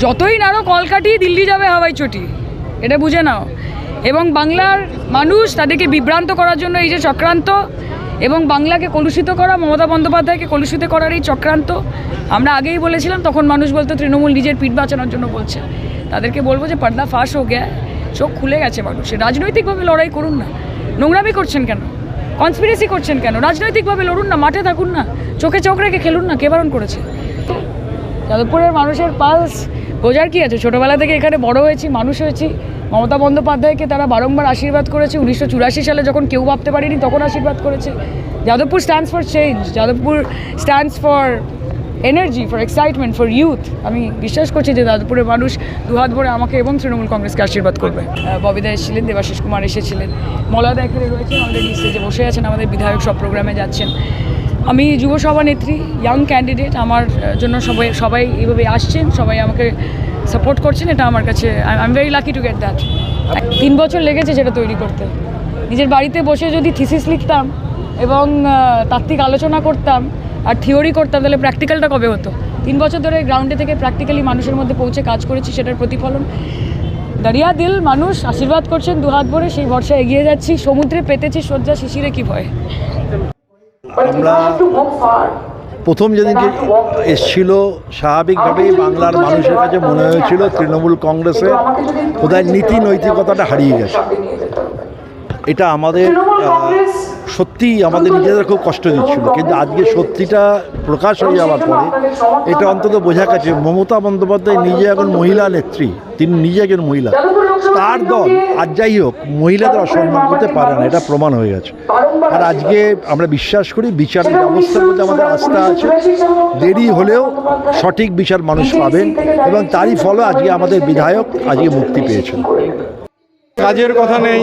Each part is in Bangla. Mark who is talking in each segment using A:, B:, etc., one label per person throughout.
A: যতই নাড়ো কল কাটিয়ে দিল্লি যাবে হাওয়াই চটি, এটা বুঝে নাও। এবং বাংলার মানুষ তাদেরকে বিভ্রান্ত করার জন্য এই যে চক্রান্ত, এবং বাংলাকে কলুষিত করা, মমতা বন্দ্যোপাধ্যায়কে কলুষিত করার এই চক্রান্ত, আমরা আগেই বলেছিলাম, তখন মানুষ বলতো তৃণমূল নিজের পিঠ বাঁচানোর জন্য বলছে। তাদেরকে বলবো যে পর্দা ফাঁস হয়ে গেছে, চোখ খুলে গেছে মানুষের। রাজনৈতিকভাবে লড়াই করুন না, নোংরামি করছেন কেন, কনস্পিরেসি করছেন কেন? রাজনৈতিকভাবে লড়ুন না, মাঠে থাকুন না, চোখে চোখ রেখে খেলুন না। কে বারণ করেছে? যাদবপুরের মানুষের পালস বোঝার কী আছে? ছোটোবেলা থেকে এখানে বড় হয়েছি, মানুষ হয়েছি। মমতা বন্দ্যোপাধ্যায়কে তারা বারংবার আশীর্বাদ করেছে। 1984 সালে যখন কেউ ভাবতে পারেনি তখন আশীর্বাদ করেছে। Jadavpur stands for change, Jadavpur stands for energy, for excitement, for youth. আমি বিশ্বাস করছি যে যাদবপুরের মানুষ দুহাত ভরে আমাকে এবং তৃণমূল কংগ্রেসকে আশীর্বাদ করবে। ববিদা এসেছিলেন, দেবাশিস কুমার এসেছিলেন, মলয়দা এখানে রয়েছেন, অলরেডি স্টেজে বসে আছেন, আমাদের বিধায়ক সব প্রোগ্রামে যাচ্ছেন। আমি যুব সভানেত্রী, ইয়াং ক্যান্ডিডেট, আমার জন্য সবাই এইভাবে আসছেন, সবাই আমাকে সাপোর্ট করছেন। এটা আমার কাছে I am very lucky to get that. 3 বছর লেগেছে সেটা তৈরি করতে। নিজের বাড়িতে বসে যদি থিসিস লিখতাম এবং তাত্ত্বিক আলোচনা করতাম আর থিওরি করতাম, তাহলে প্র্যাকটিক্যালটা কবে হতো? 3 বছর ধরে গ্রাউন্ডে থেকে প্র্যাকটিক্যালি মানুষের মধ্যে পৌঁছে কাজ করেছি, সেটার প্রতিফলন। দাঁড়িয়া দিল, মানুষ আশীর্বাদ করছেন দুহাত ভরে, সেই ভরসা এগিয়ে যাচ্ছি। সমুদ্রে পেতেছি শয্যা, শিশিরে কি ভয়।
B: আমরা প্রথম যেদিনকে এসছিল, স্বাভাবিকভাবেই বাংলার মানুষের কাছে মনে হয়েছিল তৃণমূল কংগ্রেসের বোধহয় নীতি নৈতিকতাটা হারিয়ে গেছে। এটা আমাদের সত্যিই আমাদের নিজেদের খুব কষ্ট দিচ্ছিল, কিন্তু আজকে সত্যিটা প্রকাশ হয়ে যাওয়ার পরে এটা অন্তত বোঝা গেছে মমতা বন্দ্যোপাধ্যায় নিজে এখন মহিলা নেত্রী, তিনি নিজে একজন মহিলা, তার দল আর যাই হোক মহিলাদের অসম্মান করতে পারে না, এটা প্রমাণ হয়ে গেছে। আর আজকে আমরা বিশ্বাস করি বিচার ব্যবস্থার মধ্যে আমাদের আস্থা আছে, দেরি হলেও সঠিক বিচার মানুষ পাবেন, এবং তারই ফলে আজকে আমাদের বিধায়ক আজকে মুক্তি পেয়েছেন।
C: কাজের কথা নেই,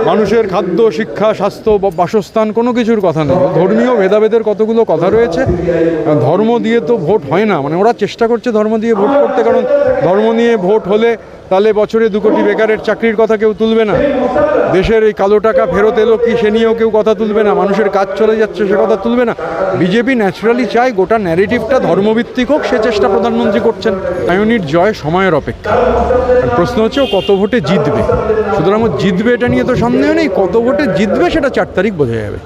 C: মানুষের খাদ্য, শিক্ষা, স্বাস্থ্য, বাসস্থান, কোনো কিছুর কথা নেই। ধর্মীয় ভেদাভেদের কতগুলো কথা রয়েছে। ধর্ম দিয়ে তো ভোট হয় না, মানে ওরা চেষ্টা করছে ধর্ম দিয়ে ভোট করতে, কারণ ধর্ম নিয়ে ভোট হলে তাহলে বছরে 2 কোটি বেকারের চাকরির কথা কেউ তুলবে না, দেশের এই কালো টাকা ফেরত এলো কি সে নিয়েও কেউ কথা তুলবে না, মানুষের কাজ চলে যাচ্ছে সে কথা তুলবে না। বিজেপি ন্যাচারালি চায় গোটা ন্যারেটিভটা ধর্মভিত্তিক হোক, সে চেষ্টা প্রধানমন্ত্রী করছেন। আয়নির জয় সময়ের অপেক্ষা। প্রশ্ন হচ্ছে ও কত ভোটে জিতবে, সুতরাং ও জিতবে এটা নিয়ে তো সন্দেহ নেই, কত ভোটে জিতবে সেটা 4 তারিখ বোঝা যাবে।